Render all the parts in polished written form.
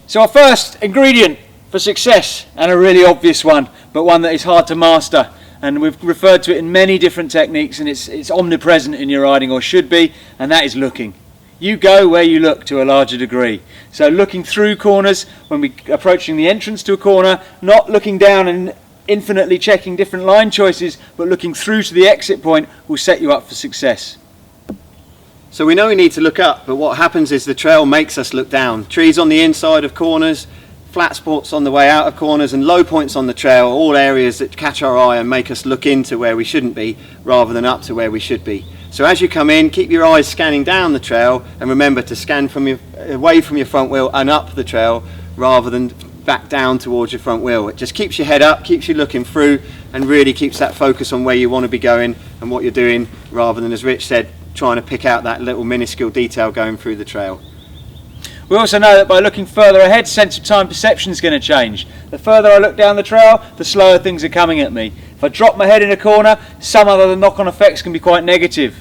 So our first ingredient for success, and a really obvious one, but one that is hard to master, and we've referred to it in many different techniques, and it's omnipresent in your riding, or should be, and that is looking. You go where you look to a larger degree. So looking through corners when we're approaching the entrance to a corner, not looking down and infinitely checking different line choices, but looking through to the exit point will set you up for success. So we know we need to look up, but what happens is the trail makes us look down. Trees on the inside of corners, flat spots on the way out of corners, and low points on the trail, all areas that catch our eye and make us look into where we shouldn't be rather than up to where we should be. So as you come in, keep your eyes scanning down the trail, and remember to scan away from your front wheel and up the trail rather than back down towards your front wheel. It just keeps your head up, keeps you looking through, and really keeps that focus on where you want to be going and what you're doing, rather than, as Rich said, trying to pick out that little minuscule detail going through the trail. We also know that by looking further ahead, sense of time perception is going to change. The further I look down the trail, the slower things are coming at me. If I drop my head in a corner, some other knock-on effects can be quite negative.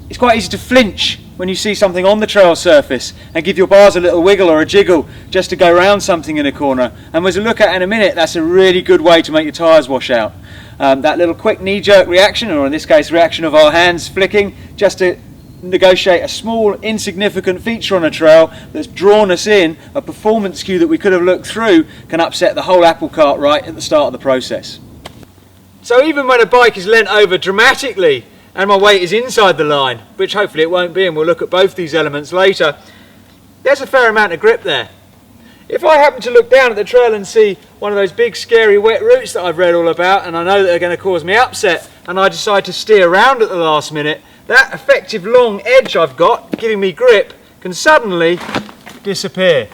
It's quite easy to flinch when you see something on the trail surface and give your bars a little wiggle or a jiggle just to go around something in a corner. And as we'll look at in a minute, that's a really good way to make your tyres wash out. That little quick knee-jerk reaction, or in this case reaction of our hands flicking, just to negotiate a small insignificant feature on a trail that's drawn us in, a performance cue that we could have looked through, can upset the whole apple cart right at the start of the process. So even when a bike is leant over dramatically and my weight is inside the line, which hopefully it won't be, and we'll look at both these elements later, there's a fair amount of grip there. If I happen to look down at the trail and see one of those big scary wet roots that I've read all about, and I know that they're going to cause me upset, and I decide to steer around at the last minute, that effective long edge I've got giving me grip can suddenly disappear.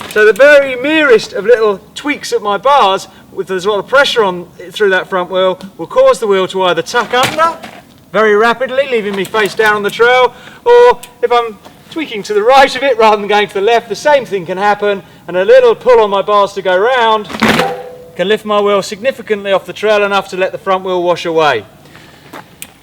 So the very merest of little tweaks at my bars, with there's a lot of pressure on through that front wheel, will cause the wheel to either tuck under very rapidly, leaving me face down on the trail, or if I'm tweaking to the right of it rather than going to the left, the same thing can happen, and a little pull on my bars to go round can lift my wheel significantly off the trail, enough to let the front wheel wash away.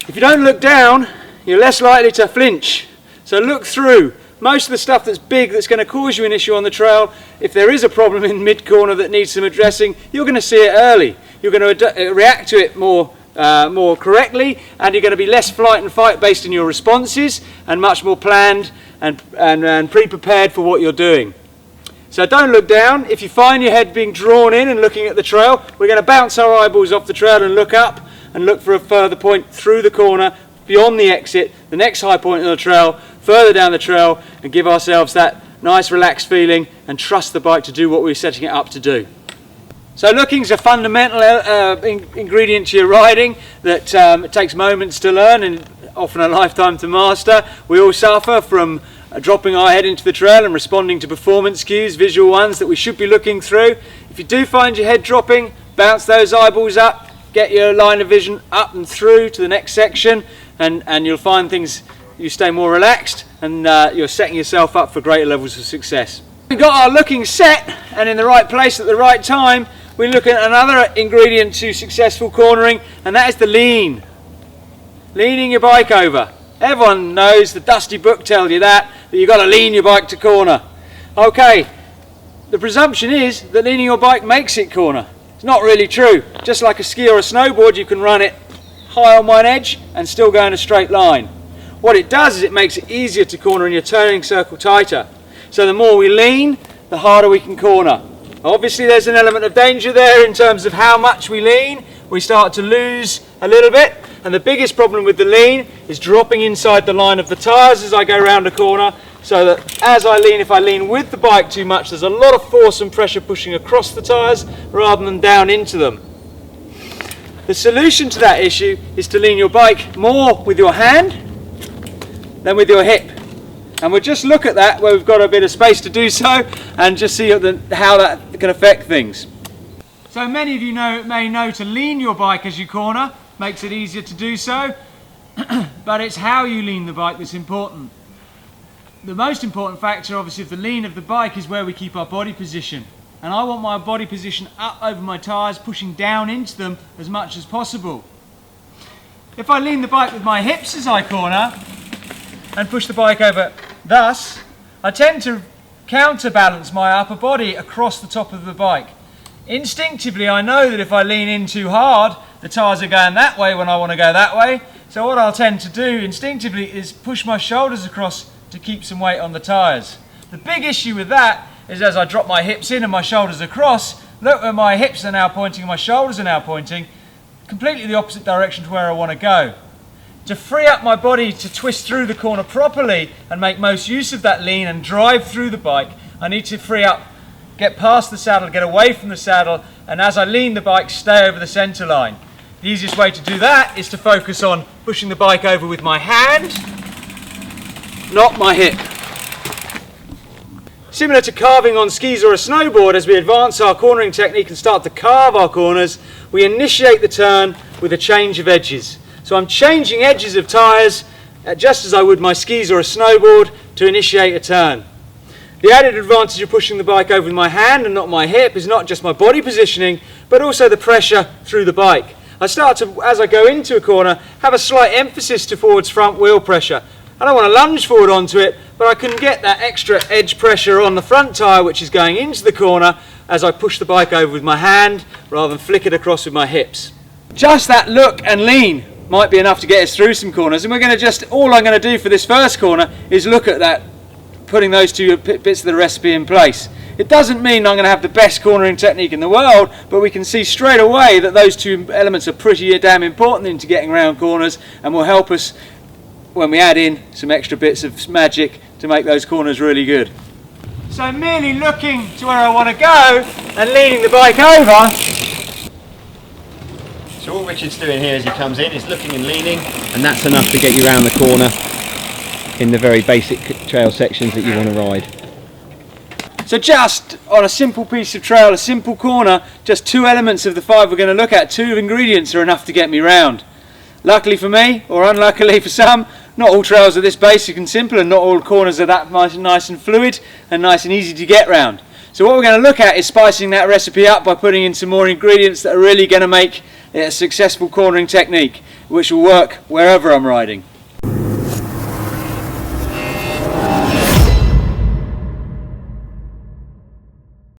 If you don't look down, you're less likely to flinch. So look through. Most of the stuff that's big, that's going to cause you an issue on the trail, if there is a problem in mid-corner that needs some addressing, you're going to see it early. You're going to react to it more correctly, and you're going to be less flight and fight based in your responses, and much more planned and pre-prepared for what you're doing. So don't look down. If you find your head being drawn in and looking at the trail, we're going to bounce our eyeballs off the trail and look up and look for a further point through the corner, beyond the exit, the next high point on the trail, further down the trail, and give ourselves that nice relaxed feeling and trust the bike to do what we're setting it up to do. So looking is a fundamental ingredient to your riding that it takes moments to learn and often a lifetime to master. We all suffer from dropping our head into the trail and responding to performance cues, visual ones that we should be looking through. If you do find your head dropping, bounce those eyeballs up, get your line of vision up and through to the next section, and you'll find things, you stay more relaxed, and you're setting yourself up for greater levels of success. We've got our looking set and in the right place at the right time. We look at another ingredient to successful cornering, and that is the lean. Leaning your bike over. Everyone knows, the dusty book tells you that you've got to lean your bike to corner. Okay, the presumption is that leaning your bike makes it corner. It's not really true. Just like a ski or a snowboard, you can run it high on one edge and still go in a straight line. What it does is it makes it easier to corner and your turning circle tighter. So the more we lean, the harder we can corner. Obviously there's an element of danger there in terms of how much we lean. We start to lose a little bit, and the biggest problem with the lean is dropping inside the line of the tyres as I go around a corner, so that as I lean, if I lean with the bike too much, there's a lot of force and pressure pushing across the tyres rather than down into them. The solution to that issue is to lean your bike more with your hand than with your hip. And we'll just look at that where we've got a bit of space to do so, and just see how that can affect things. So many of you may know to lean your bike as you corner, makes it easier to do so, but it's how you lean the bike that's important. The most important factor obviously of the lean of the bike is where we keep our body position. And I want my body position up over my tyres, pushing down into them as much as possible. If I lean the bike with my hips as I corner and push the bike over thus, I tend to counterbalance my upper body across the top of the bike. Instinctively, I know that if I lean in too hard, the tyres are going that way when I want to go that way. So what I'll tend to do instinctively is push my shoulders across to keep some weight on the tyres. The big issue with that is as I drop my hips in and my shoulders across, look where my hips are now pointing and my shoulders are now pointing, completely the opposite direction to where I want to go. To free up my body to twist through the corner properly and make most use of that lean and drive through the bike, I need to free up, get past the saddle, get away from the saddle, and as I lean the bike, stay over the centre line. The easiest way to do that is to focus on pushing the bike over with my hand, not my hip. Similar to carving on skis or a snowboard, as we advance our cornering technique and start to carve our corners, we initiate the turn with a change of edges. So I'm changing edges of tyres just as I would my skis or a snowboard to initiate a turn. The added advantage of pushing the bike over with my hand and not my hip is not just my body positioning, but also the pressure through the bike. I start to, as I go into a corner, have a slight emphasis to forwards front wheel pressure. I don't want to lunge forward onto it, but I can get that extra edge pressure on the front tyre which is going into the corner as I push the bike over with my hand rather than flick it across with my hips. Just that look and lean might be enough to get us through some corners, and all I'm going to do for this first corner is look at that, putting those two bits of the recipe in place. It doesn't mean I'm going to have the best cornering technique in the world, but we can see straight away that those two elements are pretty damn important into getting around corners and will help us when we add in some extra bits of magic to make those corners really good. So merely looking to where I want to go and leaning the bike over. So all Richard's doing here as he comes in is looking and leaning, and that's enough to get you around the corner in the very basic trail sections that you want to ride. So just on a simple piece of trail, a simple corner, just two elements of the five we're going to look at, two ingredients are enough to get me round. Luckily for me, or unluckily for some, not all trails are this basic and simple, and not all corners are that nice and fluid and nice and easy to get round. So what we're going to look at is spicing that recipe up by putting in some more ingredients that are really going to make it a successful cornering technique, which will work wherever I'm riding.